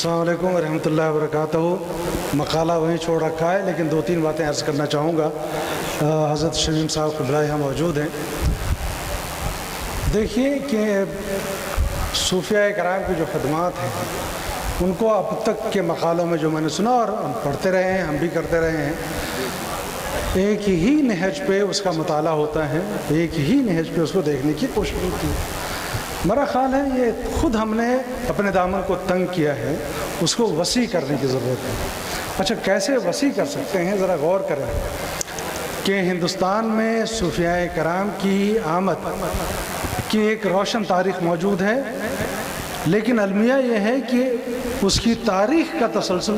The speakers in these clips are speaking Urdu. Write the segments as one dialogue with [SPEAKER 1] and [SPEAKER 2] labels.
[SPEAKER 1] السلام علیکم ورحمۃ اللہ وبرکاتہ۔ مقالہ وہیں چھوڑ رکھا ہے، لیکن دو تین باتیں عرض کرنا چاہوں گا۔ حضرت شمیم صاحب قبلہ یہاں موجود ہیں۔ دیکھیے کہ صوفیاء کرام کی جو خدمات ہیں ان کو اب تک کے مقالوں میں جو میں نے سنا اور ہم پڑھتے رہے ہیں، ہم بھی کرتے رہے ہیں، ایک ہی نہج پہ اس کا مطالعہ ہوتا ہے، ایک ہی نہج پہ اس کو دیکھنے کی کوشش کی۔ میرا خیال ہے یہ خود ہم نے اپنے دامن کو تنگ کیا ہے، اس کو وسیع کرنے کی ضرورت ہے۔ اچھا، کیسے وسیع کر سکتے ہیں؟ ذرا غور کریں کہ ہندوستان میں صوفیاء کرام کی آمد کی ایک روشن تاریخ موجود ہے، لیکن المیہ یہ ہے کہ اس کی تاریخ کا تسلسل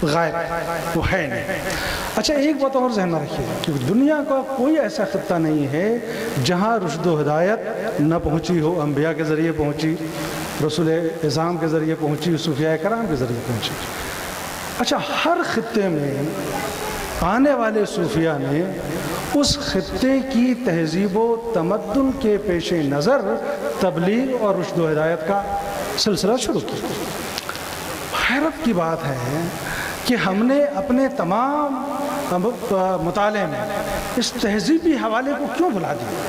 [SPEAKER 1] غائب، وہ ہے نہیں۔ اچھا، ایک بات اور ذہن میں رکھیے کہ دنیا کا کوئی ایسا خطہ نہیں ہے جہاں رشد و ہدایت نہ پہنچی ہو۔ انبیاء کے ذریعے پہنچی، رسول اعظام کے ذریعے پہنچی، صوفیاء کرام کے ذریعے پہنچی۔ اچھا، ہر خطے میں آنے والے صوفیاء نے اس خطے کی تہذیب و تمدن کے پیش نظر تبلیغ اور رشد و ہدایت کا سلسلہ شروع کیا۔ حیرت کی بات ہے کہ ہم نے اپنے تمام مطالعے میں اس تہذیبی حوالے کو کیوں بھلا دیا؟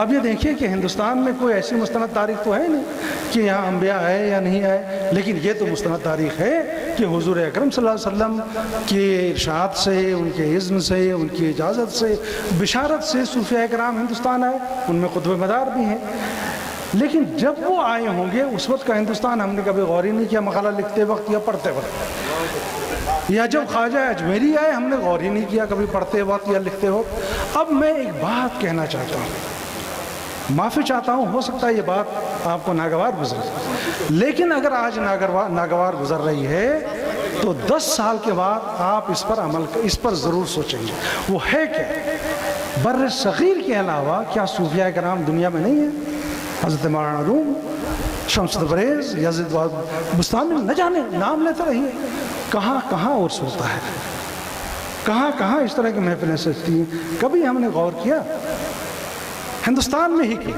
[SPEAKER 1] اب یہ دیکھیے کہ ہندوستان میں کوئی ایسی مستند تاریخ تو ہے نہیں کہ یہاں انبیاء آئے یا نہیں آئے، لیکن یہ تو مستند تاریخ ہے کہ حضور اکرم صلی اللہ علیہ وسلم کے ارشاد سے، ان کے اذن سے، ان کی اجازت سے، بشارت سے صوفیاء کرام ہندوستان آئے، ان میں قطب مدار بھی ہیں۔ لیکن جب وہ آئے ہوں گے اس وقت کا ہندوستان ہم نے کبھی غور ہی نہیں کیا، مقالہ لکھتے وقت یا پڑھتے وقت، یا جب خواجہ اجمیری آئے ہم نے غور ہی نہیں کیا کبھی پڑھتے وقت یا لکھتے وقت۔ اب میں ایک بات کہنا چاہتا ہوں، معافی چاہتا ہوں، ہو سکتا ہے یہ بات آپ کو ناگوار گزرے، لیکن اگر آج ناگوار گزر رہی ہے تو 10 سال کے بعد آپ اس پر ضرور سوچیں گے۔ وہ ہے کہ بر صغیر کے علاوہ کیا صوفیاء کرام دنیا میں نہیں ہیں؟ حضرت مولانا روم، شمس تبریز، یزید بستانی، نہ جانے نام لیتے رہیے، کہاں کہاں عرس ہوتا ہے، کہاں کہاں اس طرح کی محفلیں سجتی ہیں۔ کبھی ہم نے غور کیا؟ ہندوستان میں ہی کی۔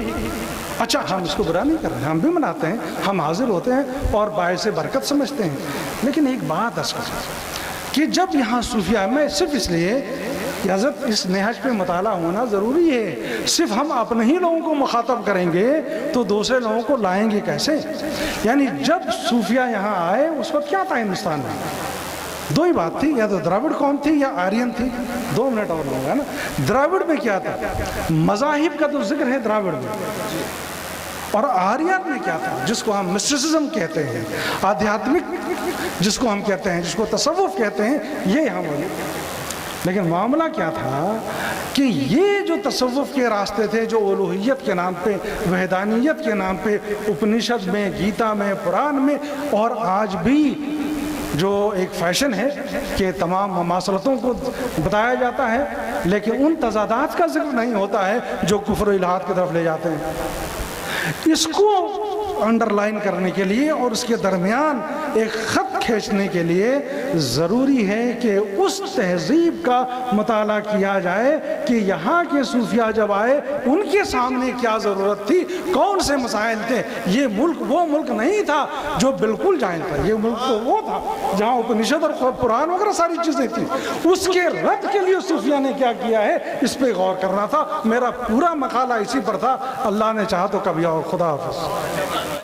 [SPEAKER 1] اچھا، ہم اس کو برا نہیں کر رہے، ہم بھی مناتے ہیں، ہم حاضر ہوتے ہیں اور باعث برکت سمجھتے ہیں، لیکن ایک بات عرض کریں کہ جب یہاں صوفیاء میں صرف اس لیے کہ حضرت اس نہج پہ مطالعہ ہونا ضروری ہے، صرف ہم اپنے ہی لوگوں کو مخاطب کریں گے تو دوسرے لوگوں کو لائیں گے کیسے؟ یعنی جب صوفیاء یہاں آئے اس وقت کیا تھا ہندوستان میں؟ دو ہی بات تھی، یا تو دراوڑ قوم تھی یا آرین تھی۔ 2 منٹ اور لوں گا نا۔ دراوڑ میں کیا تھا؟ مذاہب کا تو ذکر ہے دراوڑ میں، اور آرین میں کیا تھا؟ جس کو ہم مسٹسزم کہتے ہیں، آدھیاتمک جس کو ہم کہتے ہیں، جس کو تصوف کہتے ہیں، یہ یہاں موجود۔ لیکن معاملہ کیا تھا کہ یہ جو تصوف کے راستے تھے، جو الوہیت کے نام پہ، وحدانیت کے نام پہ اپنشد میں، گیتا میں، قرآن میں، اور آج بھی جو ایک فیشن ہے کہ تمام مماثلتوں کو بتایا جاتا ہے، لیکن ان تضادات کا ذکر نہیں ہوتا ہے جو کفر و الحاد کی طرف لے جاتے ہیں۔ اس کو انڈر لائن کرنے کے لیے اور اس کے درمیان ایک خط کھینچنے کے لیے ضروری ہے کہ اس تہذیب کا مطالعہ کیا جائے کہ یہاں کے صوفیاء جب آئے ان کے سامنے کیا ضرورت تھی، کون سے مسائل تھے۔ یہ ملک وہ ملک نہیں تھا جو بالکل جاہل تھا، یہ ملک تو وہ تھا جہاں اپنشد اور قرآن وغیرہ ساری چیزیں تھیں۔ اس کے رد کے لیے صوفیاء نے کیا کیا ہے، اس پہ غور کرنا تھا۔ میرا پورا مقالہ اسی پر تھا، اللہ نے چاہا تو کبھی اور۔ خدا حافظ۔